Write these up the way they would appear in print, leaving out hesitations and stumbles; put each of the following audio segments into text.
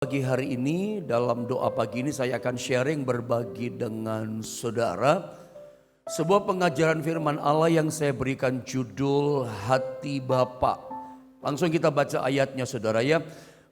Pagi hari ini, dalam doa pagi ini saya akan sharing berbagi dengan saudara sebuah pengajaran firman Allah yang saya berikan judul Hati Bapa. Langsung kita baca ayatnya saudara ya.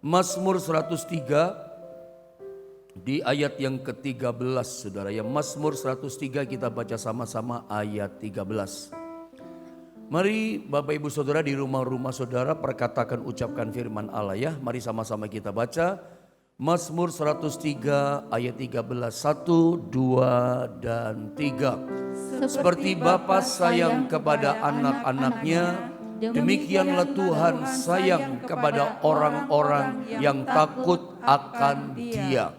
Mazmur 103 di ayat yang ke-13 saudara ya. Mazmur 103 kita baca sama-sama ayat 13. Mari Bapak Ibu Saudara di rumah-rumah saudara perkatakan ucapkan firman Allah ya. Mari sama-sama kita baca. Mazmur 103 ayat 13, 1, 2, dan 3. Seperti Bapa sayang kepada anak-anaknya, demikianlah Tuhan sayang kepada orang-orang yang takut akan Dia.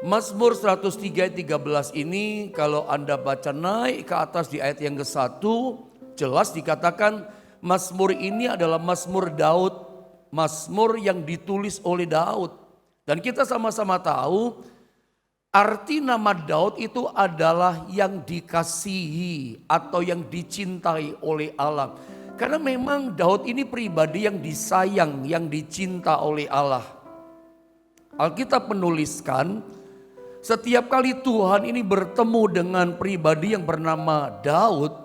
Mazmur 103 ayat 13 ini kalau Anda baca naik ke atas di ayat yang ke-1, jelas dikatakan Mazmur ini adalah Mazmur Daud, Mazmur yang ditulis oleh Daud. Dan kita sama-sama tahu arti nama Daud itu adalah yang dikasihi atau yang dicintai oleh Allah. Karena memang Daud ini pribadi yang disayang, yang dicinta oleh Allah. Alkitab menuliskan setiap kali Tuhan ini bertemu dengan pribadi yang bernama Daud,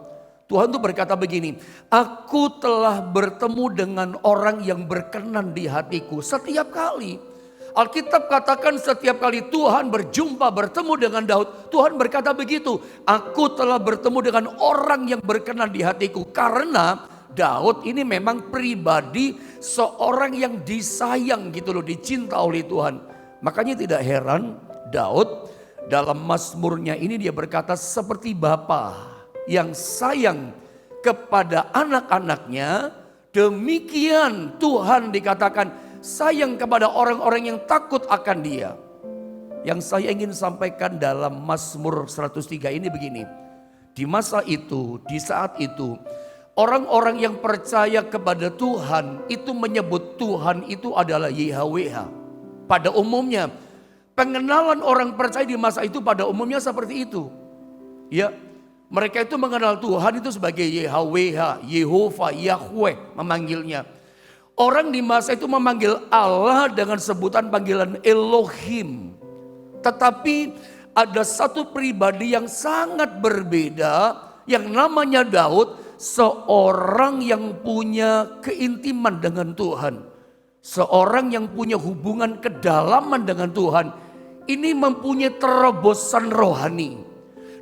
Tuhan tuh berkata begini, aku telah bertemu dengan orang yang berkenan di hatiku. Setiap kali Alkitab katakan setiap kali Tuhan berjumpa bertemu dengan Daud, Tuhan berkata begitu, aku telah bertemu dengan orang yang berkenan di hatiku. Karena Daud ini memang pribadi seorang yang disayang gitu loh, dicinta oleh Tuhan. Makanya tidak heran Daud dalam Mazmurnya ini dia berkata seperti Bapa yang sayang kepada anak-anaknya, demikian Tuhan dikatakan sayang kepada orang-orang yang takut akan Dia. Yang saya ingin sampaikan dalam Mazmur 103 ini begini. Di masa itu, di saat itu, orang-orang yang percaya kepada Tuhan itu menyebut Tuhan itu adalah YHWH. Pada umumnya, pengenalan orang percaya di masa itu pada umumnya seperti itu. Ya, mereka itu mengenal Tuhan itu sebagai YHWH, Yehova, Yahweh memanggilnya. Orang di masa itu memanggil Allah dengan sebutan panggilan Elohim. Tetapi ada satu pribadi yang sangat berbeda yang namanya Daud, seorang yang punya keintiman dengan Tuhan. Seorang yang punya hubungan kedalaman dengan Tuhan. Ini mempunyai terobosan rohani.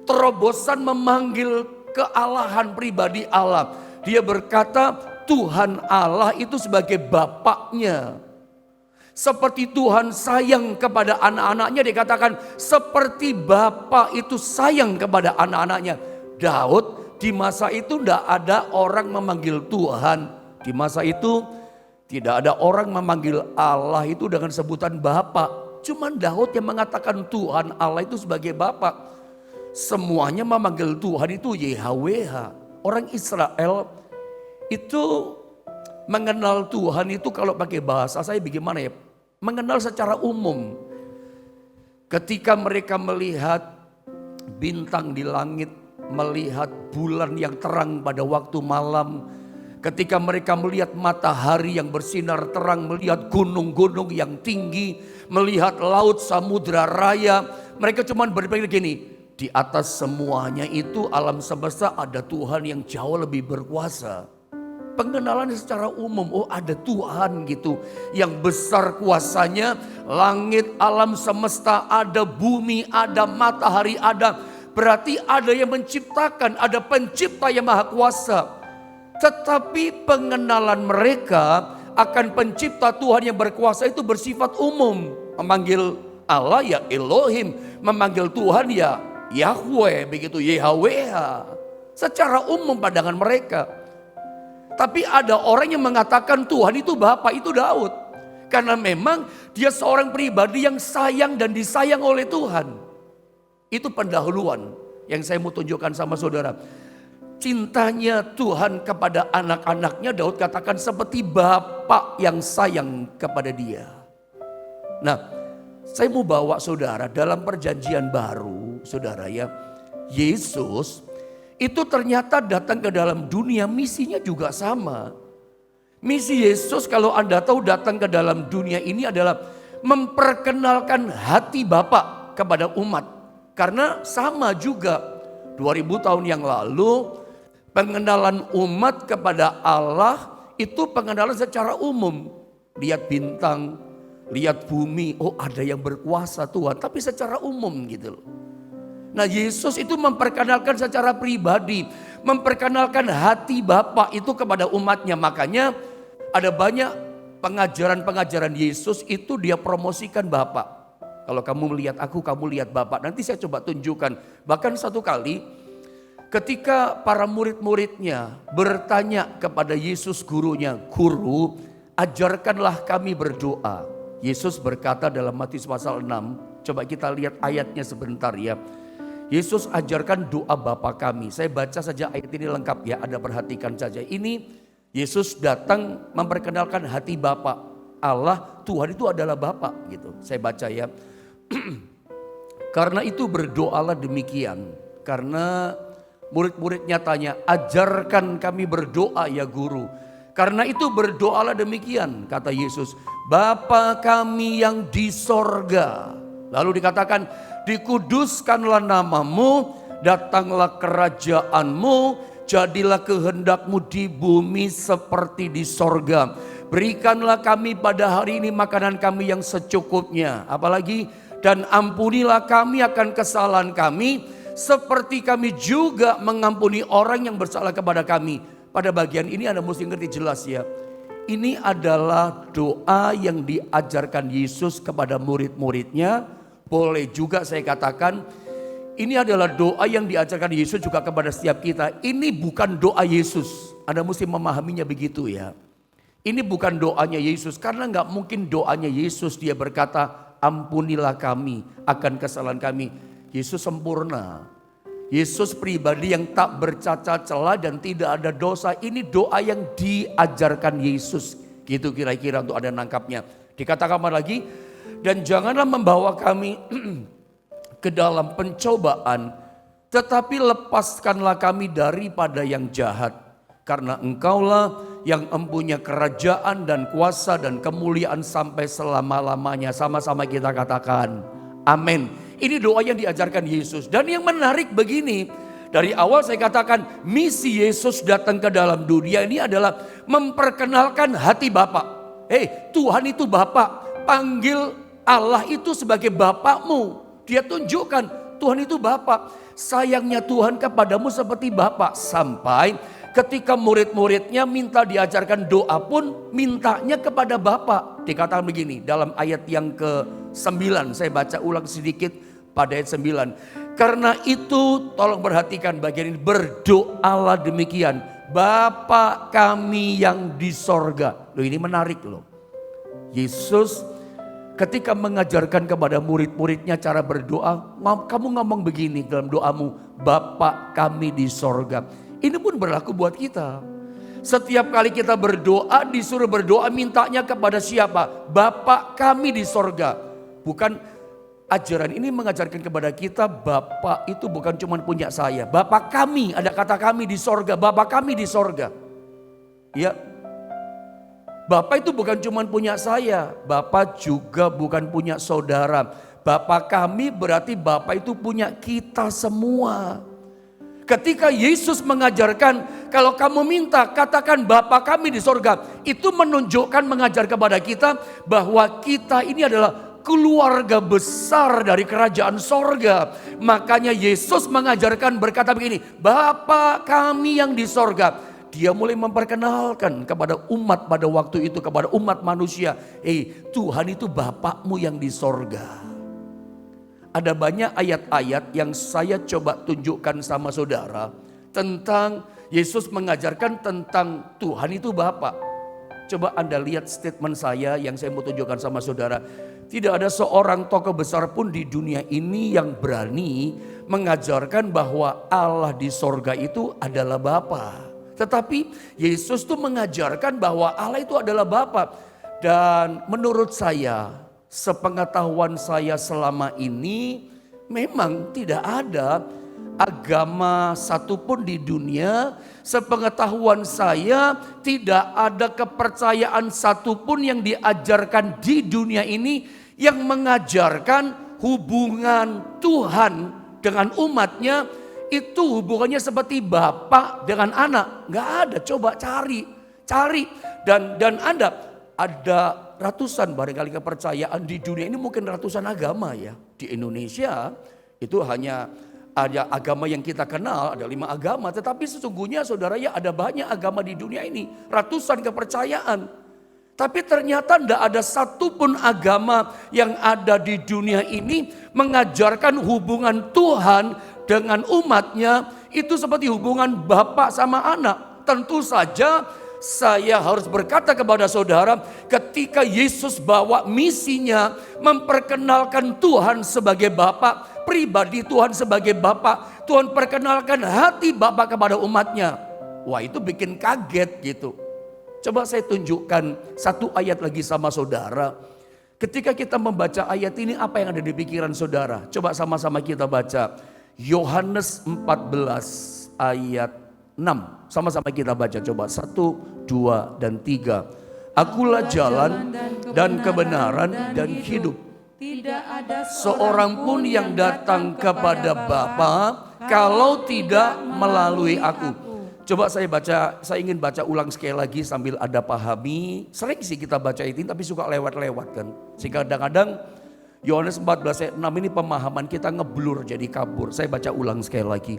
Terobosan memanggil kealahan pribadi Allah. Dia berkata, Tuhan Allah itu sebagai bapaknya. Seperti Tuhan sayang kepada anak-anaknya, dikatakan seperti Bapa itu sayang kepada anak-anaknya. Daud di masa itu tidak ada orang memanggil Tuhan. Di masa itu tidak ada orang memanggil Allah itu dengan sebutan Bapa. Cuman Daud yang mengatakan Tuhan Allah itu sebagai Bapa. Semuanya memanggil Tuhan itu YHWH. Orang Israel itu mengenal Tuhan itu kalau pakai bahasa saya bagaimana ya? Mengenal secara umum. Ketika mereka melihat bintang di langit, melihat bulan yang terang pada waktu malam, ketika mereka melihat matahari yang bersinar terang, melihat gunung-gunung yang tinggi, melihat laut samudra raya, mereka cuma berpikir gini, di atas semuanya itu alam semesta ada Tuhan yang jauh lebih berkuasa. Pengenalan secara umum, oh ada Tuhan gitu yang besar kuasanya, langit alam semesta ada, bumi ada, matahari ada. Berarti ada yang menciptakan, ada pencipta yang maha kuasa. Tetapi pengenalan mereka akan pencipta Tuhan yang berkuasa itu bersifat umum. Memanggil Allah ya Elohim, memanggil Tuhan ya Yahweh, begitu YHWH. Secara umum pandangan mereka. Tapi ada orang yang mengatakan Tuhan itu Bapa, itu Daud. Karena memang dia seorang pribadi yang sayang dan disayang oleh Tuhan. Itu pendahuluan yang saya mau tunjukkan sama saudara. Cintanya Tuhan kepada anak-anaknya, Daud katakan seperti Bapa yang sayang kepada dia. Nah, saya mau bawa saudara dalam perjanjian baru, saudara ya. Yesus itu ternyata datang ke dalam dunia, misinya juga sama. Misi Yesus kalau Anda tahu datang ke dalam dunia ini adalah memperkenalkan hati Bapa kepada umat. Karena sama juga 2000 tahun yang lalu pengenalan umat kepada Allah itu pengenalan secara umum. Lihat bintang, lihat bumi, oh ada yang berkuasa Tuhan, tapi secara umum gitu loh. Nah Yesus itu memperkenalkan secara pribadi, memperkenalkan hati Bapa itu kepada umatnya. Makanya ada banyak pengajaran-pengajaran Yesus itu dia promosikan Bapa. Kalau kamu melihat aku, kamu lihat Bapa. Nanti saya coba tunjukkan. Bahkan satu kali ketika para murid-muridnya bertanya kepada Yesus gurunya, "Guru, ajarkanlah kami berdoa." Yesus berkata dalam Matius pasal 6, coba kita lihat ayatnya sebentar ya. Yesus ajarkan doa Bapa kami. Saya baca saja ayat ini lengkap ya, Anda perhatikan saja. Ini Yesus datang memperkenalkan hati Bapa. Allah, Tuhan itu adalah Bapa gitu. Saya baca ya. Karena itu berdoalah demikian. Karena murid-muridnya tanya, "Ajarkan kami berdoa ya guru." Karena itu berdoalah demikian, kata Yesus, "Bapa kami yang di sorga." Lalu dikatakan, "Dikuduskanlah namamu, datanglah kerajaanmu, jadilah kehendakmu di bumi seperti di sorga. Berikanlah kami pada hari ini makanan kami yang secukupnya." Apalagi, "Dan ampunilah kami akan kesalahan kami, seperti kami juga mengampuni orang yang bersalah kepada kami." Pada bagian ini Anda mesti ngerti jelas ya. Ini adalah doa yang diajarkan Yesus kepada murid-muridnya. Boleh juga saya katakan, ini adalah doa yang diajarkan Yesus juga kepada setiap kita. Ini bukan doa Yesus. Anda mesti memahaminya begitu ya. Ini bukan doanya Yesus. Karena gak mungkin doanya Yesus dia berkata, "Ampunilah kami akan kesalahan kami." Yesus sempurna. Yesus pribadi yang tak bercacat celah dan tidak ada dosa. Ini doa yang diajarkan Yesus. Gitu kira-kira untuk Anda nangkapnya. Dikatakan lagi, "Dan janganlah membawa kami ke dalam pencobaan, tetapi lepaskanlah kami daripada yang jahat. Karena Engkaulah yang mempunyai kerajaan dan kuasa dan kemuliaan sampai selama-lamanya." Sama-sama kita katakan amin. Ini doa yang diajarkan Yesus. Dan yang menarik begini, dari awal saya katakan misi Yesus datang ke dalam dunia ini adalah memperkenalkan hati Bapa. Tuhan itu Bapa, panggil Allah itu sebagai Bapakmu. Dia tunjukkan Tuhan itu Bapa. Sayangnya Tuhan kepadamu seperti Bapa. Sampai ketika murid-muridnya minta diajarkan doa pun mintanya kepada Bapa. Dikatakan begini dalam ayat yang ke-9. Saya baca ulang sedikit pada ayat 9. "Karena itu," tolong perhatikan bagian ini, "berdoalah demikian. Bapa kami yang di sorga." Loh ini menarik loh. Yesus ketika mengajarkan kepada murid-muridnya cara berdoa, kamu ngomong begini dalam doamu, "Bapa kami di sorga." Ini pun berlaku buat kita. Setiap kali kita berdoa, disuruh berdoa mintanya kepada siapa? Bapa kami di sorga. Bukan, ajaran ini mengajarkan kepada kita Bapa itu bukan cuma punya saya. Bapa kami, ada kata kami di sorga. Bapa kami di sorga. Ya, Bapa itu bukan cuma punya saya. Bapa juga bukan punya saudara. Bapa kami berarti Bapa itu punya kita semua. Ketika Yesus mengajarkan, kalau kamu minta katakan Bapa kami di sorga. Itu menunjukkan, mengajar kepada kita bahwa kita ini adalah keluarga besar dari kerajaan sorga. Makanya Yesus mengajarkan berkata begini, "Bapa kami yang di sorga." Dia mulai memperkenalkan kepada umat pada waktu itu, kepada umat manusia. Tuhan itu Bapakmu yang di sorga. Ada banyak ayat-ayat yang saya coba tunjukkan sama saudara tentang Yesus mengajarkan tentang Tuhan itu Bapa. Coba Anda lihat statement saya yang saya mau tunjukkan sama saudara. Tidak ada seorang tokoh besar pun di dunia ini yang berani mengajarkan bahwa Allah di sorga itu adalah Bapa. Tetapi Yesus tuh mengajarkan bahwa Allah itu adalah Bapa. Dan menurut saya, sepengetahuan saya selama ini, memang tidak ada agama satupun di dunia, sepengetahuan saya tidak ada kepercayaan satupun yang diajarkan di dunia ini yang mengajarkan hubungan Tuhan dengan umatnya itu hubungannya seperti bapak dengan anak. Nggak ada, coba cari. Dan Anda ada ratusan barangkali kepercayaan di dunia ini, mungkin ratusan agama ya. Di Indonesia itu hanya ada agama yang kita kenal, ada 5 agama. Tetapi sesungguhnya saudara ya ada banyak agama di dunia ini, ratusan kepercayaan. Tapi ternyata tidak ada satupun agama yang ada di dunia ini mengajarkan hubungan Tuhan dengan umatnya itu seperti hubungan bapak sama anak. Tentu saja saya harus berkata kepada saudara, ketika Yesus bawa misinya memperkenalkan Tuhan sebagai Bapa, pribadi Tuhan sebagai Bapa, Tuhan perkenalkan hati Bapa kepada umatnya. Wah, itu bikin kaget gitu. Coba saya tunjukkan satu ayat lagi sama saudara. Ketika kita membaca ayat ini, apa yang ada di pikiran saudara? Coba sama-sama kita baca. Yohanes 14 ayat 6. Sama-sama kita baca, coba 1, 2, dan 3. Akulah jalan dan kebenaran dan hidup. Tidak ada seorang pun yang datang kepada Bapa kalau tidak melalui aku. Coba saya ingin baca ulang sekali lagi sambil Anda pahami. Sering sih kita baca ini tapi suka lewat-lewat kan. Sehingga kadang-kadang Yohanes 14 ayat 6 ini pemahaman kita ngeblur jadi kabur. Saya baca ulang sekali lagi.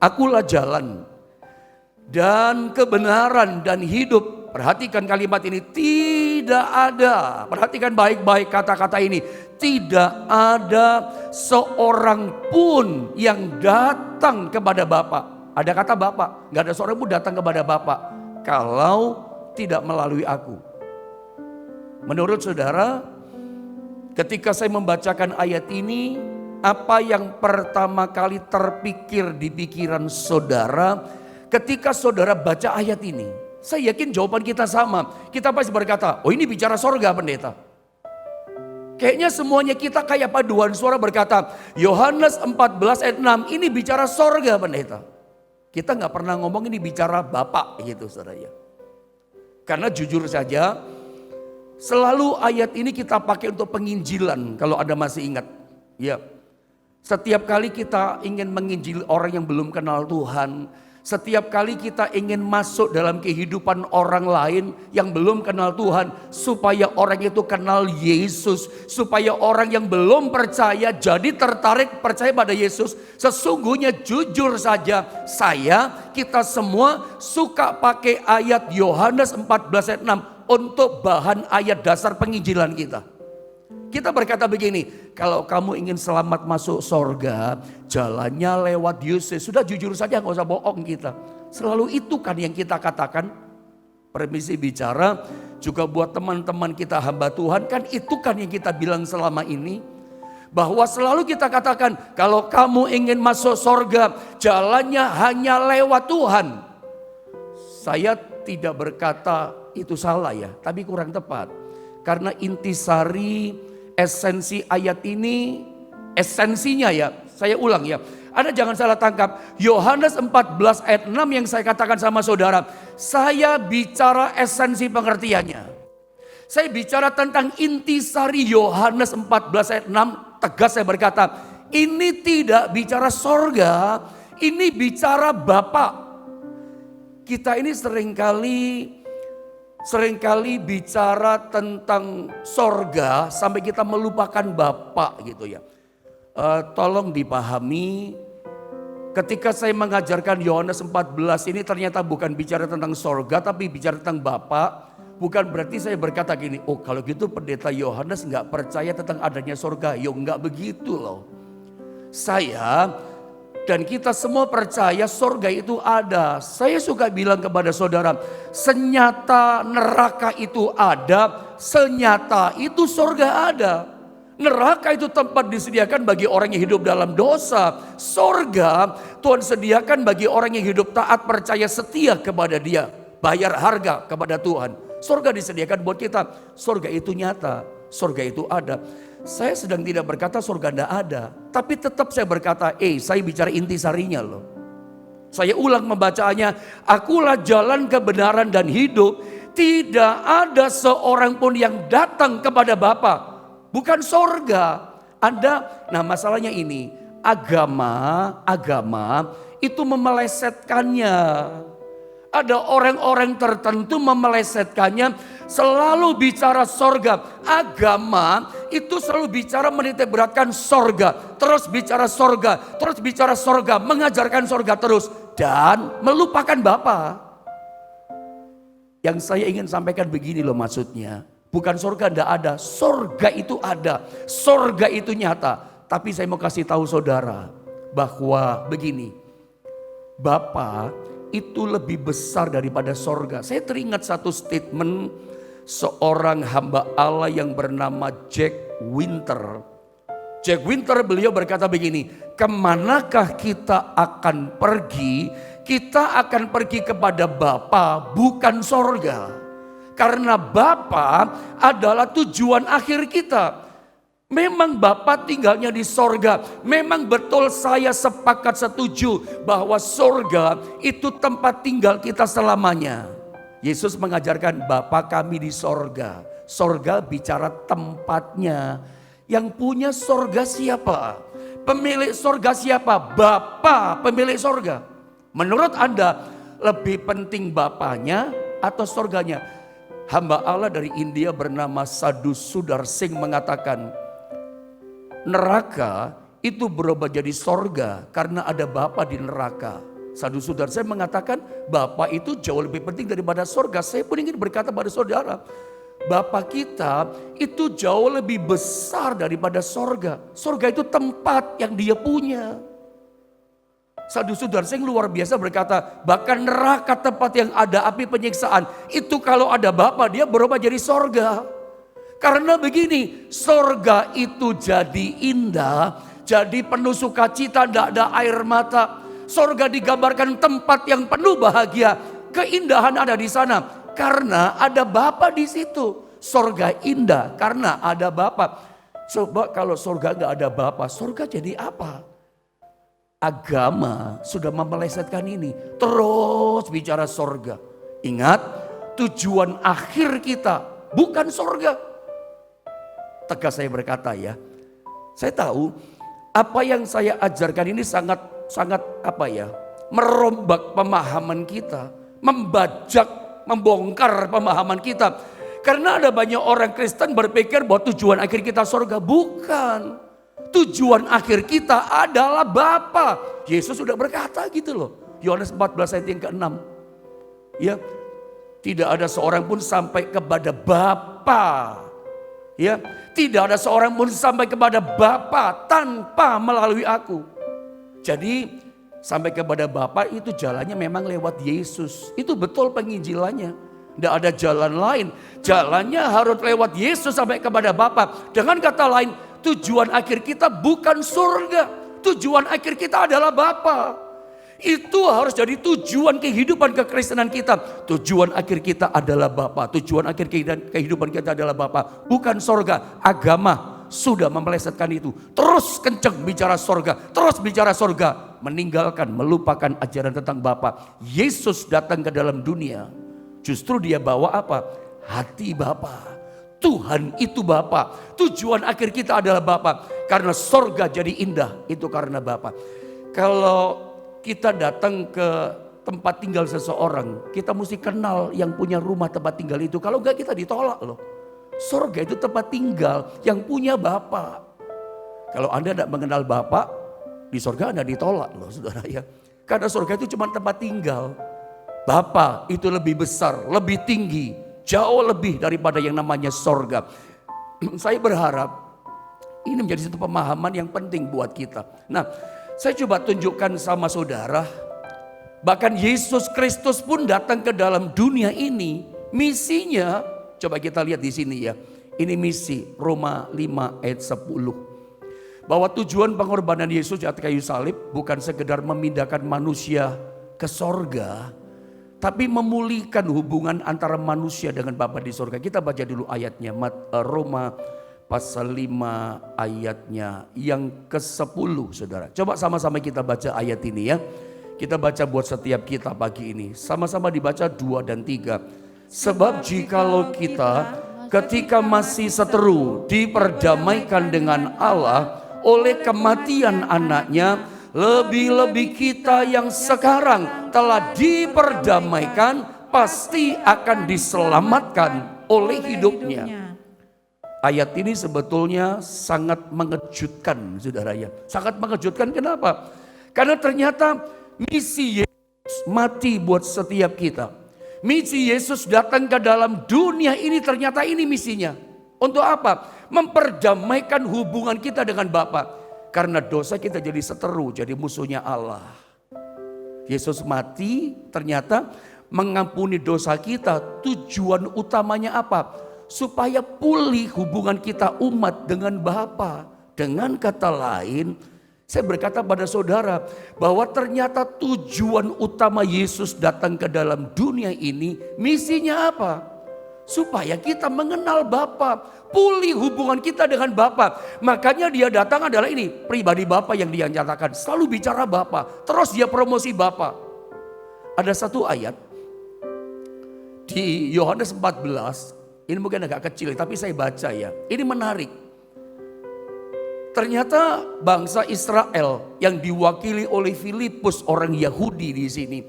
Akulah jalan dan kebenaran dan hidup. Perhatikan kalimat ini, tidak ada. Perhatikan baik-baik kata-kata ini. Tidak ada seorang pun yang datang kepada Bapa. Ada kata Bapa, gak ada seorang pun datang kepada Bapa kalau tidak melalui aku. Menurut saudara, ketika saya membacakan ayat ini, apa yang pertama kali terpikir di pikiran saudara ketika saudara baca ayat ini? Saya yakin jawaban kita sama. Kita pasti berkata, oh ini bicara sorga pendeta. Kayaknya semuanya kita kayak paduan suara berkata, Yohanes 14 ayat 6 ini bicara sorga pendeta. Kita gak pernah ngomong ini bicara Bapak gitu saudara. Karena jujur saja, selalu ayat ini kita pakai untuk penginjilan kalau Anda masih ingat. Ya. Setiap kali kita ingin menginjil orang yang belum kenal Tuhan, setiap kali kita ingin masuk dalam kehidupan orang lain yang belum kenal Tuhan, supaya orang itu kenal Yesus, supaya orang yang belum percaya jadi tertarik percaya pada Yesus. Sesungguhnya jujur saja, kita semua suka pakai ayat Yohanes 14 ayat 6 untuk bahan ayat dasar penginjilan kita. Kita berkata begini, kalau kamu ingin selamat masuk sorga, jalannya lewat Yesus. Sudah jujur saja, gak usah bohong kita. Selalu itu kan yang kita katakan. Permisi bicara, juga buat teman-teman kita hamba Tuhan, kan itu kan yang kita bilang selama ini. Bahwa selalu kita katakan, kalau kamu ingin masuk sorga, jalannya hanya lewat Tuhan. Saya tidak berkata itu salah ya, tapi kurang tepat. Karena intisari esensi ayat ini, esensinya ya, saya ulang ya. Anda jangan salah tangkap, Yohanes 14 ayat 6 yang saya katakan sama saudara, saya bicara esensi pengertiannya. Saya bicara tentang intisari Yohanes 14 ayat 6, tegas saya berkata, ini tidak bicara sorga, ini bicara Bapa. Kita ini seringkali bicara tentang sorga sampai kita melupakan Bapa gitu ya. Tolong dipahami, ketika saya mengajarkan Yohanes 14 ini ternyata bukan bicara tentang sorga tapi bicara tentang Bapa. Bukan berarti saya berkata gini, oh kalau gitu pendeta Yohanes gak percaya tentang adanya sorga. Yo gak begitu loh. Saya dan kita semua percaya sorga itu ada. Saya suka bilang kepada saudara, senyata neraka itu ada, senyata itu sorga ada. Neraka itu tempat disediakan bagi orang yang hidup dalam dosa. Sorga Tuhan sediakan bagi orang yang hidup taat, percaya, setia kepada Dia. Bayar harga kepada Tuhan. Sorga disediakan buat kita. Sorga itu nyata, sorga itu ada. Saya sedang tidak berkata surga tidak ada. Tapi tetap saya berkata, saya bicara intisarinya loh. Saya ulang membacaannya. Akulah jalan kebenaran dan hidup. Tidak ada seorang pun yang datang kepada Bapa bukan sorga. Nah masalahnya ini, agama itu memelesetkannya. Ada orang-orang tertentu memelesetkannya, selalu bicara sorga. Agama itu selalu bicara menitikberatkan sorga, terus bicara sorga, mengajarkan sorga terus, dan melupakan Bapa. Yang saya ingin sampaikan begini loh maksudnya, bukan sorga tidak ada, sorga itu ada, sorga itu nyata. Tapi saya mau kasih tahu saudara bahwa begini, Bapa itu lebih besar daripada sorga. Saya teringat satu statement seorang hamba Allah yang bernama Jack Winter. Jack Winter beliau berkata begini, kemanakah kita akan pergi? Kita akan pergi kepada Bapa, bukan sorga. Karena Bapa adalah tujuan akhir kita. Memang Bapa tinggalnya di sorga. Memang betul saya sepakat setuju bahwa sorga itu tempat tinggal kita selamanya. Yesus mengajarkan Bapa kami di sorga. Sorga bicara tempatnya. Yang punya sorga siapa? Pemilik sorga siapa? Bapa pemilik sorga. Menurut Anda lebih penting Bapanya atau sorganya? Hamba Allah dari India bernama Sadhu Sudar Singh mengatakan, neraka itu berubah jadi sorga karena ada Bapa di neraka. Sadhu Sudar Singh mengatakan Bapa itu jauh lebih penting daripada sorga. Saya pun ingin berkata pada saudara, Bapa kita itu jauh lebih besar daripada sorga. Sorga itu tempat yang dia punya. Sadhu Sudar Singh luar biasa berkata, bahkan neraka tempat yang ada api penyiksaan, itu kalau ada Bapa dia berubah jadi sorga. Karena begini, sorga itu jadi indah, jadi penuh sukacita, tidak ada air mata. Sorga digambarkan tempat yang penuh bahagia, keindahan ada di sana karena ada Bapa di situ. Sorga indah karena ada Bapa. Coba kalau sorga nggak ada Bapa, sorga jadi apa? Agama sudah memelesetkan ini, terus bicara sorga. Ingat, tujuan akhir kita bukan sorga. Tegas saya berkata ya, saya tahu apa yang saya ajarkan ini sangat merombak pemahaman kita, membongkar pemahaman kita. Karena ada banyak orang Kristen berpikir bahwa tujuan akhir kita sorga. Bukan. Tujuan akhir kita adalah Bapa. Yesus sudah berkata gitu loh. Yohanes 14 ayat yang ke-6. Ya, tidak ada seorang pun sampai kepada Bapa. Ya, tidak ada seorang pun sampai kepada Bapa tanpa melalui aku. Jadi sampai kepada Bapa itu jalannya memang lewat Yesus. Itu betul penginjilannya. Tidak ada jalan lain. Jalannya harus lewat Yesus sampai kepada Bapa. Dengan kata lain, tujuan akhir kita bukan surga. Tujuan akhir kita adalah Bapa. Itu harus jadi tujuan kehidupan kekristenan kita. Tujuan akhir kita adalah Bapa. Tujuan akhir kehidupan kita adalah Bapa. Bukan surga. Agama sudah memelesetkan itu. Terus kenceng bicara surga. Terus bicara surga. Meninggalkan, melupakan ajaran tentang Bapa. Yesus datang ke dalam dunia. Justru dia bawa apa? Hati Bapa. Tuhan itu Bapa. Tujuan akhir kita adalah Bapa. Karena sorga jadi indah itu karena Bapa. Kalau kita datang ke tempat tinggal seseorang, kita mesti kenal yang punya rumah tempat tinggal itu. Kalau enggak kita ditolak loh. Sorga itu tempat tinggal yang punya Bapa. Kalau Anda tidak mengenal Bapa, di sorga Anda ditolak loh saudara ya. Karena sorga itu cuma tempat tinggal. Bapa itu lebih besar, lebih tinggi, jauh lebih daripada yang namanya sorga. Saya berharap ini menjadi satu pemahaman yang penting buat kita. Nah, saya coba tunjukkan sama saudara. Bahkan Yesus Kristus pun datang ke dalam dunia ini. Misinya, coba kita lihat di sini ya. Ini misi Roma 5 ayat 10. Bahwa tujuan pengorbanan Yesus di atas kayu salib bukan sekedar memindahkan manusia ke sorga. Tapi memulihkan hubungan antara manusia dengan Bapa di sorga. Kita baca dulu ayatnya. Roma pasal 5 ayatnya yang ke-10 saudara. Coba sama-sama kita baca ayat ini ya. Kita baca buat setiap kita pagi ini. Sama-sama dibaca 2 dan 3. Sebab jikalau kita ketika masih seteru diperdamaikan dengan Allah oleh kematian anaknya, lebih-lebih kita yang sekarang telah diperdamaikan pasti akan diselamatkan oleh hidupnya. Ayat ini sebetulnya sangat mengejutkan, saudara ya. Sangat mengejutkan, kenapa? Karena ternyata misi Yesus mati buat setiap kita. Misi Yesus datang ke dalam dunia ini, ternyata ini misinya. Untuk apa? Memperdamaikan hubungan kita dengan Bapa. Karena dosa kita jadi seteru, jadi musuhnya Allah. Yesus mati ternyata mengampuni dosa kita. Tujuan utamanya apa? Supaya pulih hubungan kita umat dengan Bapa. Dengan kata lain, saya berkata pada saudara bahwa ternyata tujuan utama Yesus datang ke dalam dunia ini, misinya apa? Supaya kita mengenal Bapa, pulih hubungan kita dengan Bapa. Makanya dia datang adalah ini, pribadi Bapa yang dia nyatakan, selalu bicara Bapa, terus dia promosi Bapa. Ada satu ayat di Yohanes 14, ini mungkin agak kecil tapi saya baca ya. Ini menarik. Ternyata bangsa Israel yang diwakili oleh Filipus, orang Yahudi di sini,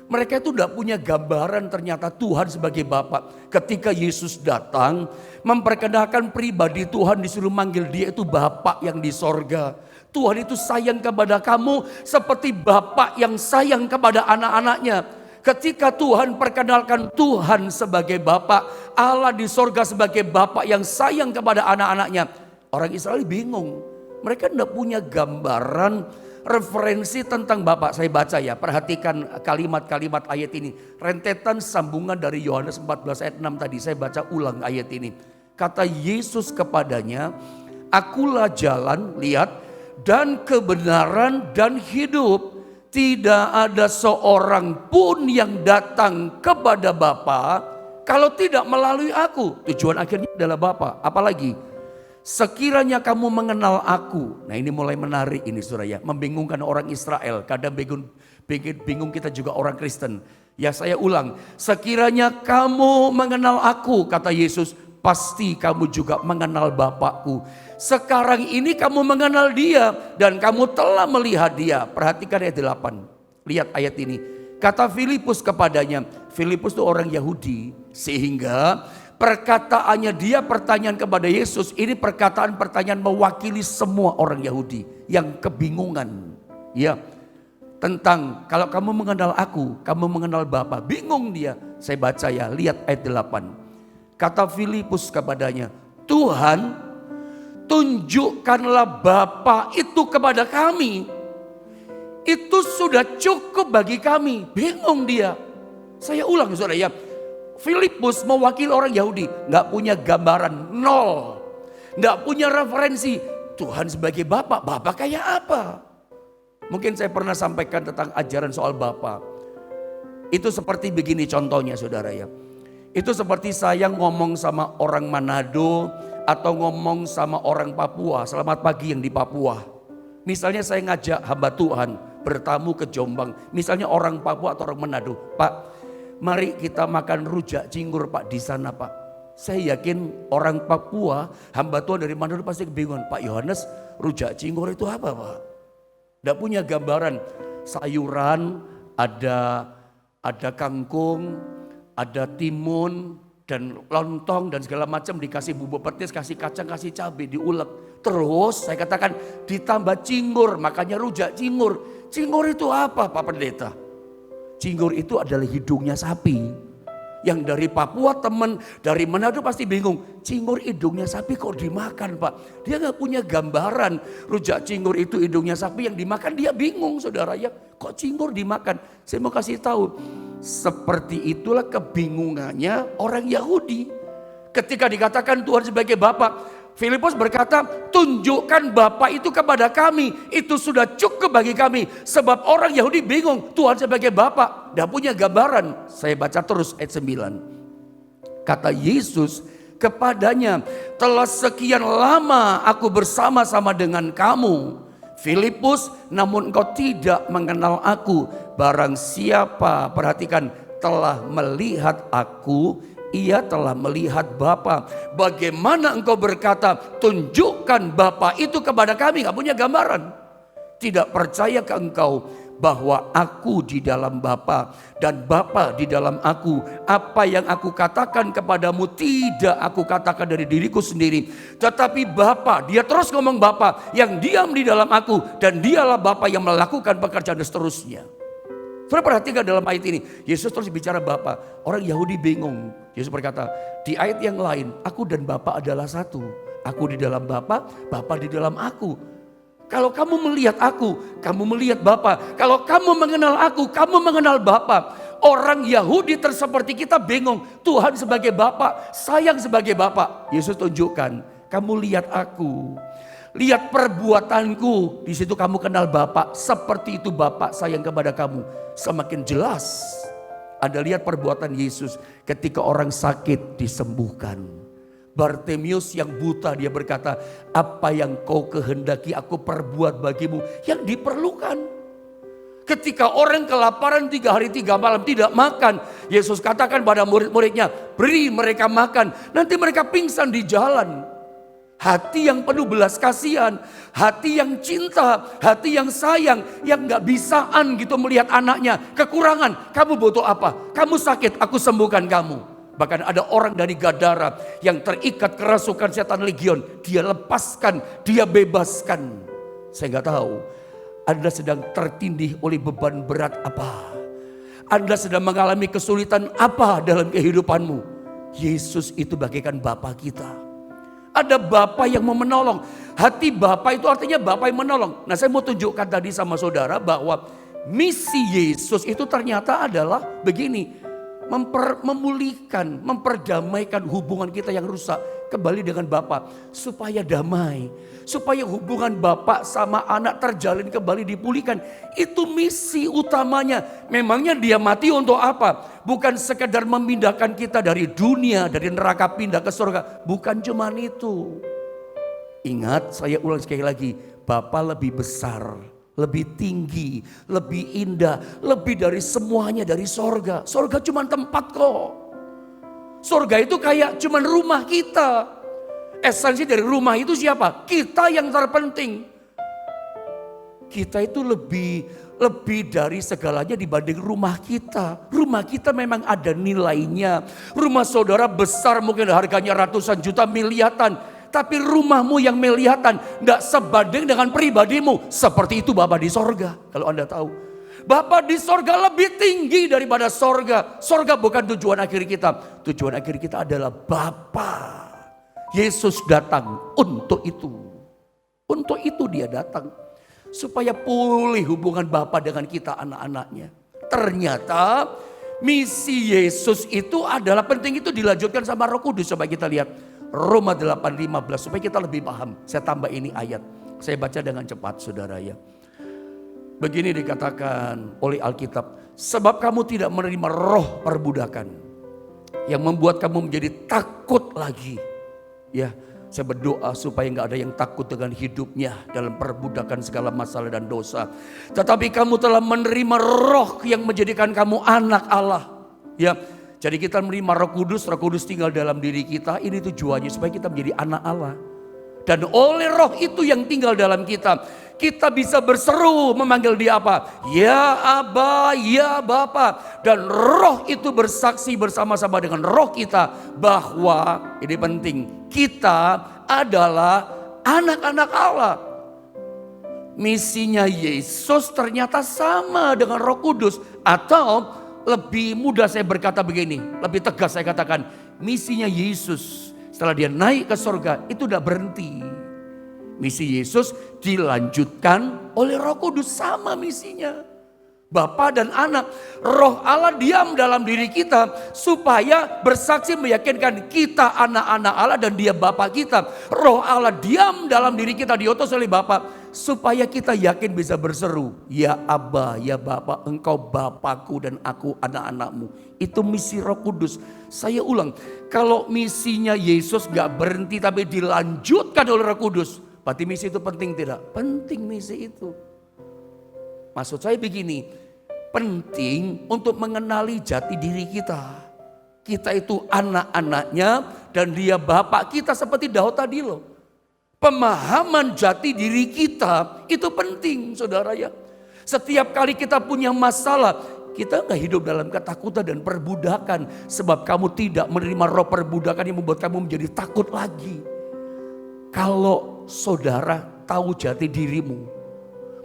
mereka itu tidak punya gambaran ternyata Tuhan sebagai Bapa. Ketika Yesus datang, memperkenalkan pribadi Tuhan, disuruh manggil dia itu Bapa yang di sorga. Tuhan itu sayang kepada kamu seperti Bapa yang sayang kepada anak-anaknya. Ketika Tuhan perkenalkan Tuhan sebagai Bapa, Allah di sorga sebagai Bapa yang sayang kepada anak-anaknya, orang Israel bingung. Mereka tidak punya gambaran referensi tentang Bapa. Saya baca ya, perhatikan kalimat-kalimat ayat ini. Rentetan sambungan dari Yohanes 14 ayat 6 tadi, saya baca ulang ayat ini. Kata Yesus kepadanya, akulah jalan, lihat, dan kebenaran dan hidup. Tidak ada seorang pun yang datang kepada Bapa kalau tidak melalui aku. Tujuan akhirnya adalah Bapa. Apalagi? Sekiranya kamu mengenal aku. Nah ini mulai menarik ini saudara ya. Membingungkan orang Israel. Kadang bingung kita juga orang Kristen. Ya saya ulang. Sekiranya kamu mengenal aku, kata Yesus, pasti kamu juga mengenal Bapakku. Sekarang ini kamu mengenal dia dan kamu telah melihat dia. Perhatikan ayat 8. Lihat ayat ini. Kata Filipus kepadanya. Filipus itu orang Yahudi. Sehingga perkataannya dia pertanyaan kepada Yesus. Ini perkataan-pertanyaan mewakili semua orang Yahudi. Yang kebingungan. Ya. Tentang kalau kamu mengenal aku, kamu mengenal Bapa. Bingung dia. Saya baca ya. Lihat ayat 8. Kata Filipus kepadanya. Tuhan, tunjukkanlah Bapa itu kepada kami. Itu sudah cukup bagi kami. Bingung dia. Saya ulang saudara ya. Filipus mewakili orang Yahudi. Gak punya gambaran, nol. Gak punya referensi. Tuhan sebagai Bapa. Bapa kayak apa? Mungkin saya pernah sampaikan tentang ajaran soal Bapa. Itu seperti begini contohnya saudara ya. Itu seperti saya ngomong sama orang Manado atau ngomong sama orang Papua, selamat pagi yang di Papua. Misalnya saya ngajak hamba Tuhan bertamu ke Jombang, misalnya orang Papua atau orang Manado, Pak, mari kita makan rujak cingur Pak di sana Pak. Saya yakin orang Papua, hamba Tuhan dari Manado pasti kebingungan, Pak Yohanes, rujak cingur itu apa Pak? Tidak punya gambaran, sayuran, ada kangkung, ada timun, dan lontong dan segala macam, dikasih bubuk petis, kasih kacang, kasih cabai, diulek. Terus saya katakan ditambah cingur, makanya rujak cingur. Cingur itu apa Pak Pendeta? Cingur itu adalah hidungnya sapi. Yang dari Papua teman, dari Manado pasti bingung. Cingur hidungnya sapi kok dimakan Pak? Dia gak punya gambaran. Rujak cingur itu hidungnya sapi yang dimakan, dia bingung saudara ya. Kok cingur dimakan? Saya mau kasih tahu. Seperti itulah kebingungannya orang Yahudi. Ketika dikatakan Tuhan sebagai Bapa, Filipus berkata, tunjukkan Bapa itu kepada kami. Itu sudah cukup bagi kami. Sebab orang Yahudi bingung, Tuhan sebagai Bapa, tidak punya gambaran. Saya baca terus ayat 9. Kata Yesus kepadanya, telah sekian lama aku bersama-sama dengan kamu, Filipus, namun engkau tidak mengenal aku. Barang siapa, perhatikan, telah melihat aku, ia telah melihat Bapa. Bagaimana engkau berkata, tunjukkan Bapa itu kepada kami? Gak punya gambaran. Tidak percaya ke engkau bahwa aku di dalam Bapa dan Bapa di dalam aku. Apa yang aku katakan kepadamu tidak aku katakan dari diriku sendiri, tetapi Bapa, dia terus ngomong Bapa yang diam di dalam aku, dan dialah Bapa yang melakukan pekerjaan dan seterusnya. Saudara perhatikan dalam ayat ini, Yesus terus bicara Bapa. Orang Yahudi bingung. Yesus berkata di ayat yang lain, aku dan Bapa adalah satu. Aku di dalam Bapa, Bapa di dalam aku. Kalau kamu melihat aku, kamu melihat Bapa. Kalau kamu mengenal aku, kamu mengenal Bapa. Orang Yahudi seperti kita bingung. Tuhan sebagai Bapa, sayang sebagai Bapa. Yesus tunjukkan, kamu lihat aku. Lihat perbuatanku, di situ kamu kenal Bapa. Seperti itu Bapa sayang kepada kamu. Semakin jelas Anda lihat perbuatan Yesus ketika orang sakit disembuhkan. Bartimius yang buta, dia berkata, apa yang kau kehendaki aku perbuat bagimu. Yang diperlukan. Ketika orang kelaparan 3 hari 3 malam tidak makan, Yesus katakan pada murid-muridnya, beri mereka makan. Nanti mereka pingsan di jalan. Hati yang penuh belas kasihan, hati yang cinta, hati yang sayang, yang gak bisaan gitu melihat anaknya kekurangan. Kamu butuh apa? Kamu sakit, aku sembuhkan kamu. Bahkan ada orang dari Gadara yang terikat kerasukan setan legion. Dia lepaskan, dia bebaskan. Saya gak tahu Anda sedang tertindih oleh beban berat apa. Anda sedang mengalami kesulitan apa dalam kehidupanmu. Yesus itu bagaikan Bapa kita. Ada Bapa yang mau menolong. Hati Bapa itu artinya Bapa yang menolong. Nah, saya mau tunjukkan tadi sama saudara bahwa misi Yesus itu ternyata adalah begini. Memulihkan, memperdamaikan hubungan kita yang rusak kembali dengan Bapa supaya damai, supaya hubungan Bapa sama anak terjalin kembali, dipulihkan. Itu misi utamanya. Memangnya dia mati untuk apa? Bukan sekedar memindahkan kita dari dunia, dari neraka pindah ke surga. Bukan cuman itu. Ingat, saya ulang sekali lagi, Bapa lebih besar, lebih tinggi, lebih indah, lebih dari semuanya dari sorga. Sorga cuma tempat kok. Sorga itu kayak cuma rumah kita. Esensi dari rumah itu siapa? Kita yang terpenting. Kita itu lebih dari segalanya dibanding rumah kita. Rumah kita memang ada nilainya. Rumah saudara besar, mungkin harganya ratusan juta, miliaran. Tapi rumahmu yang melihatan tidak sebanding dengan pribadimu. Seperti itu Bapa di sorga. Kalau Anda tahu, Bapa di sorga lebih tinggi daripada sorga. Sorga bukan tujuan akhir kita. Tujuan akhir kita adalah Bapa. Yesus datang untuk itu. Untuk itu dia datang. Supaya pulih hubungan Bapa dengan kita anak-anaknya. Ternyata misi Yesus itu adalah penting, itu dilanjutkan sama Roh Kudus. Coba kita lihat Roma 8:15 supaya kita lebih paham. Saya tambah ini ayat. Saya baca dengan cepat saudara ya. Begini dikatakan oleh Alkitab. Sebab kamu tidak menerima roh perbudakan yang membuat kamu menjadi takut lagi. Ya, saya berdoa supaya nggak ada yang takut dengan hidupnya dalam perbudakan segala masalah dan dosa. Tetapi kamu telah menerima roh yang menjadikan kamu anak Allah. Ya. Jadi kita menerima Roh Kudus tinggal dalam diri kita. Ini tujuannya supaya kita menjadi anak Allah. Dan oleh roh itu yang tinggal dalam kita, kita bisa berseru memanggil dia apa? Ya Aba, ya Bapa. Dan roh itu bersaksi bersama-sama dengan roh kita bahwa, ini penting, kita adalah anak-anak Allah. Misinya Yesus ternyata sama dengan Roh Kudus. Atau lebih mudah saya berkata begini, lebih tegas saya katakan, misinya Yesus setelah dia naik ke surga itu udah berhenti. Misi Yesus dilanjutkan oleh Roh Kudus, sama misinya. Bapa dan anak, roh Allah diam dalam diri kita supaya bersaksi meyakinkan kita anak-anak Allah dan dia Bapa kita. Roh Allah diam dalam diri kita, diutus oleh Bapa supaya kita yakin bisa berseru, ya Abba, ya Bapa, engkau Bapakku dan aku anak-anakmu. Itu misi Roh Kudus. Saya ulang, kalau misinya Yesus gak berhenti tapi dilanjutkan oleh Roh Kudus, berarti misi itu penting tidak? Penting misi itu. Maksud saya begini, penting untuk mengenali jati diri kita. Kita itu anak-anaknya dan dia bapak kita seperti Daud tadi loh. Pemahaman jati diri kita itu penting saudara ya. Setiap kali kita punya masalah, kita gak hidup dalam ketakutan dan perbudakan. Sebab kamu tidak menerima roh perbudakan yang membuat kamu menjadi takut lagi. Kalau saudara tahu jati dirimu,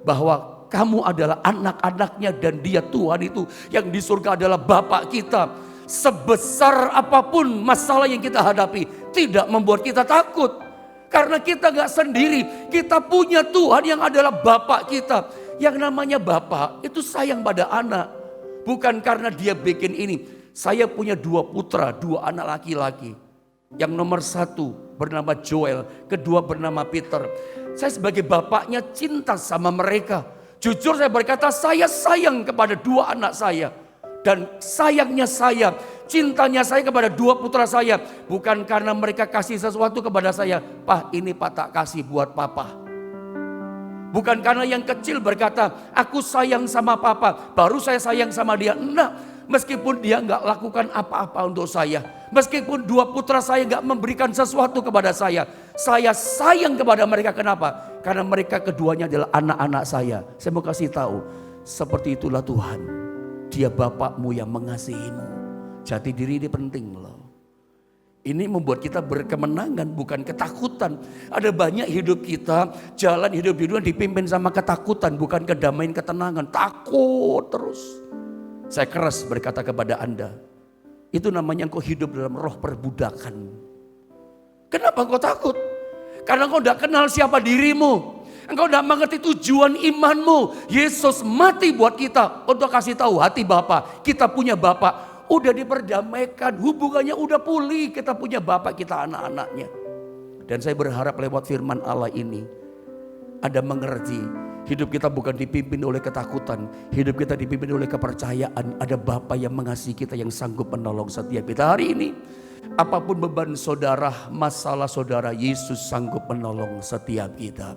bahwa kamu adalah anak-anaknya dan dia Tuhan itu yang di surga adalah Bapak kita. Sebesar apapun masalah yang kita hadapi tidak membuat kita takut. Karena kita gak sendiri, kita punya Tuhan yang adalah Bapak kita. Yang namanya Bapak itu sayang pada anak. Bukan karena dia bikin ini. Saya punya 2 putra, 2 anak laki-laki. Yang nomor 1 bernama Joel, kedua bernama Peter. Saya sebagai bapaknya cinta sama mereka. Jujur saya berkata, saya sayang kepada 2 anak saya. Dan sayangnya saya, cintanya saya kepada 2 putra saya. Bukan karena mereka kasih sesuatu kepada saya. Pak, ini Pak tak kasih buat Papa. Bukan karena yang kecil berkata, aku sayang sama Papa, baru saya sayang sama dia. Enggak, meskipun dia enggak lakukan apa-apa untuk saya. Meskipun 2 putra saya enggak memberikan sesuatu kepada saya sayang kepada mereka. Kenapa? Karena mereka keduanya adalah anak-anak saya. Saya mau kasih tahu, seperti itulah Tuhan. Dia Bapakmu yang mengasihimu. Jati diri ini penting loh. Ini membuat kita berkemenangan, bukan ketakutan. Ada banyak hidup kita, jalan hidup-hidupan dipimpin sama ketakutan, bukan kedamaian, ketenangan. Takut terus. Saya keras berkata kepada Anda, itu namanya engkau hidup dalam roh perbudakan. Kenapa engkau takut? Karena engkau tidak kenal siapa dirimu. Engkau tidak mengerti tujuan imanmu. Yesus mati buat kita untuk kasih tahu hati Bapa. Kita punya Bapa. Udah diperdamaikan, hubungannya udah pulih. Kita punya Bapa, kita anak-anaknya. Dan saya berharap lewat firman Allah ini, Anda mengerti hidup kita bukan dipimpin oleh ketakutan. Hidup kita dipimpin oleh kepercayaan. Ada Bapa yang mengasihi kita, yang sanggup menolong setiap kita. Hari ini, apapun beban saudara, masalah saudara, Yesus sanggup menolong setiap kita.